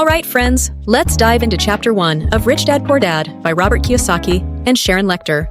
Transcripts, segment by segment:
All right, friends, let's dive into Chapter 1 of Rich Dad Poor Dad by Robert Kiyosaki and Sharon Lechter.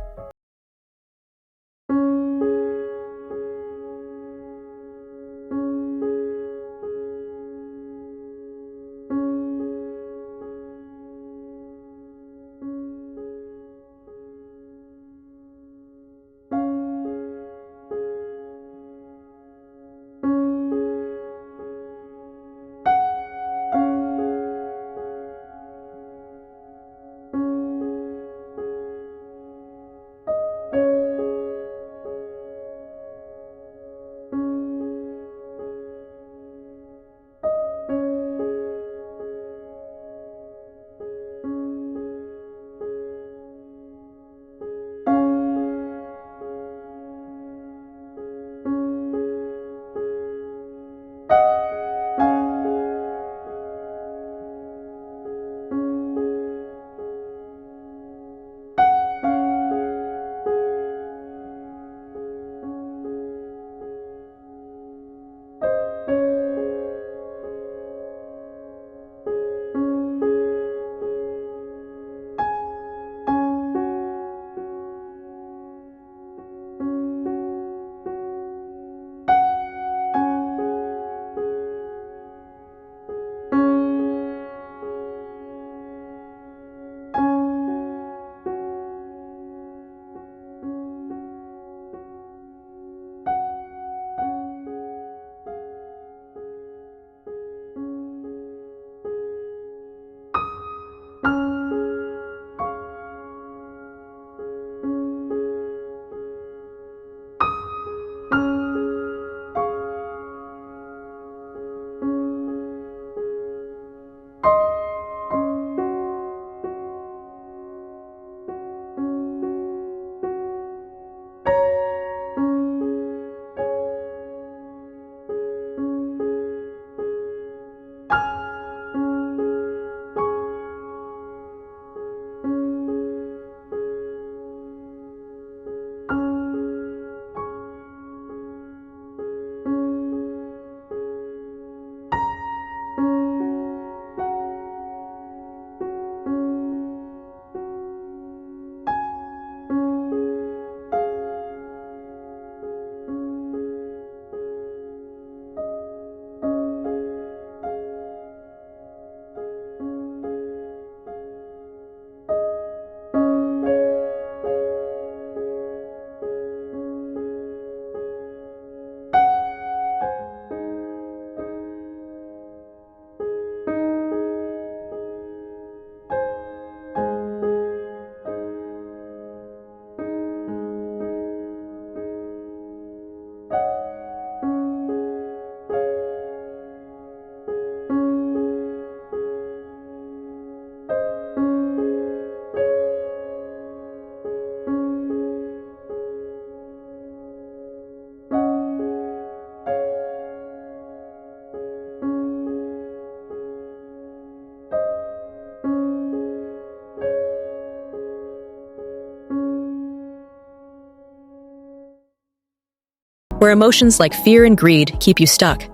Where emotions like fear and greed keep you stuck.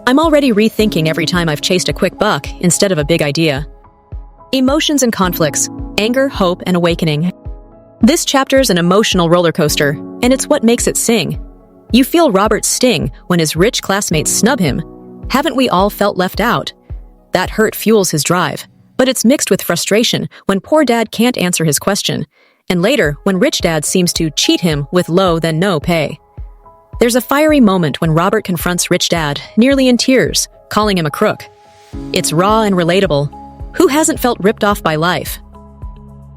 I'm already rethinking every time I've chased a quick buck instead of a big idea. Emotions and conflicts, anger, hope, and awakening. This chapter's an emotional roller coaster, and it's what makes it sing. You feel Robert's sting when his rich classmates snub him. Haven't we all felt left out? That hurt fuels his drive, but it's mixed with frustration when poor dad can't answer his question, and later when rich dad seems to cheat him with low then no pay. There's a fiery moment when Robert confronts rich dad, nearly in tears, calling him a crook. It's raw and relatable. Who hasn't felt ripped off by life?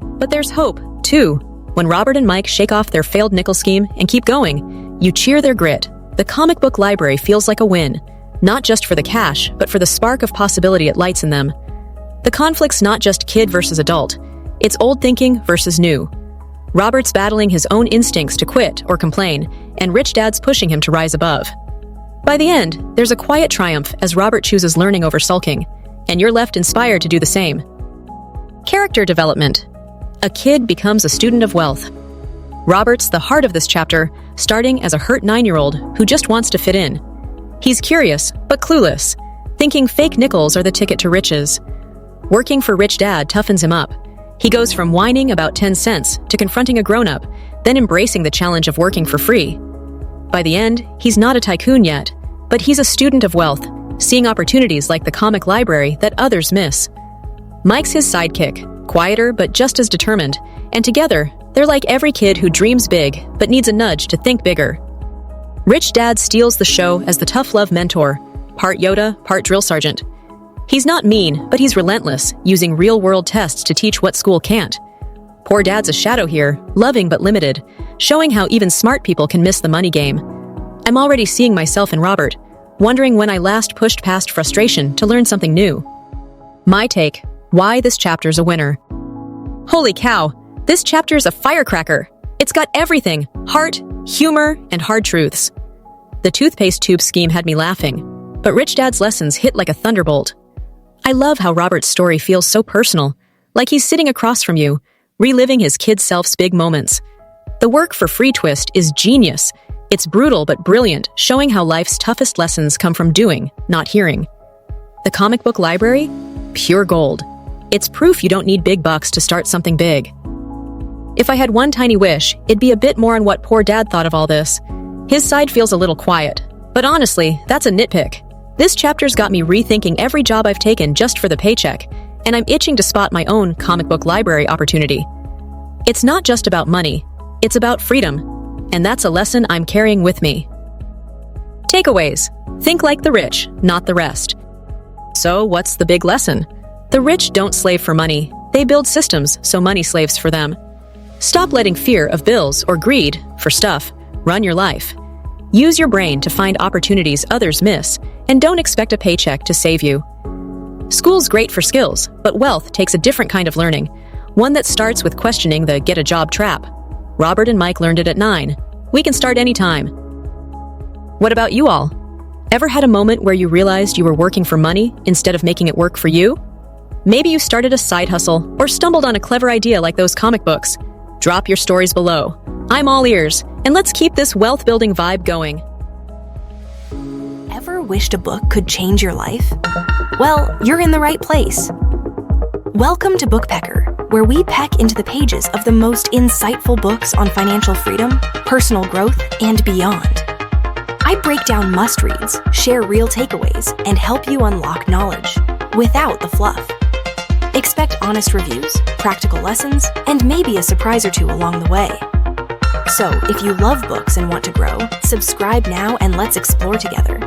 But there's hope, too. When Robert and Mike shake off their failed nickel scheme and keep going, you cheer their grit. The comic book library feels like a win, not just for the cash, but for the spark of possibility it lights in them. The conflict's not just kid versus adult. It's old thinking versus new. Robert's battling his own instincts to quit or complain, and rich dad's pushing him to rise above. By the end, there's a quiet triumph as Robert chooses learning over sulking, and you're left inspired to do the same. Character development. A kid becomes a student of wealth. Robert's the heart of this chapter, starting as a hurt 9-year-old who just wants to fit in. He's curious, but clueless, thinking fake nickels are the ticket to riches. Working for Rich Dad toughens him up. He goes from whining about 10 cents to confronting a grown-up, then embracing the challenge of working for free. By the end, he's not a tycoon yet, but he's a student of wealth, seeing opportunities like the comic library that others miss. Mike's his sidekick, quieter but just as determined, and together, they're like every kid who dreams big but needs a nudge to think bigger. Rich Dad steals the show as the tough love mentor, part Yoda, part drill sergeant. He's not mean, but he's relentless, using real-world tests to teach what school can't. Poor Dad's a shadow here, loving but limited, showing how even smart people can miss the money game. I'm already seeing myself in Robert, wondering when I last pushed past frustration to learn something new. My take: why this chapter's a winner. Holy cow, this chapter's a firecracker. It's got everything: heart, humor, and hard truths. The toothpaste tube scheme had me laughing, but Rich Dad's lessons hit like a thunderbolt. I love how Robert's story feels so personal, like he's sitting across from you, reliving his kid self's big moments. The work for free twist is genius. It's brutal but brilliant, showing how life's toughest lessons come from doing, not hearing. The comic book library? Pure gold. It's proof you don't need big bucks to start something big. If I had one tiny wish, it'd be a bit more on what poor Dad thought of all this. His side feels a little quiet, but honestly, that's a nitpick. This chapter's got me rethinking every job I've taken just for the paycheck, and I'm itching to spot my own comic book library opportunity. It's not just about money, it's about freedom, and that's a lesson I'm carrying with me. Takeaways: think like the rich, not the rest. So what's the big lesson? The rich don't slave for money, they build systems so money slaves for them. Stop letting fear of bills or greed for stuff run your life. Use your brain to find opportunities others miss, and don't expect a paycheck to save you. School's great for skills, but wealth takes a different kind of learning, one that starts with questioning the get-a-job trap. Robert and Mike learned it at 9. We can start anytime. What about you all? Ever had a moment where you realized you were working for money instead of making it work for you? Maybe you started a side hustle or stumbled on a clever idea like those comic books. Drop your stories below. I'm all ears, and let's keep this wealth-building vibe going. Ever wished a book could change your life? Well, you're in the right place. Welcome to Bookpecker, where we peck into the pages of the most insightful books on financial freedom, personal growth, and beyond. I break down must-reads, share real takeaways, and help you unlock knowledge without the fluff. Expect honest reviews, practical lessons, and maybe a surprise or two along the way. So, if you love books and want to grow, subscribe now and let's explore together.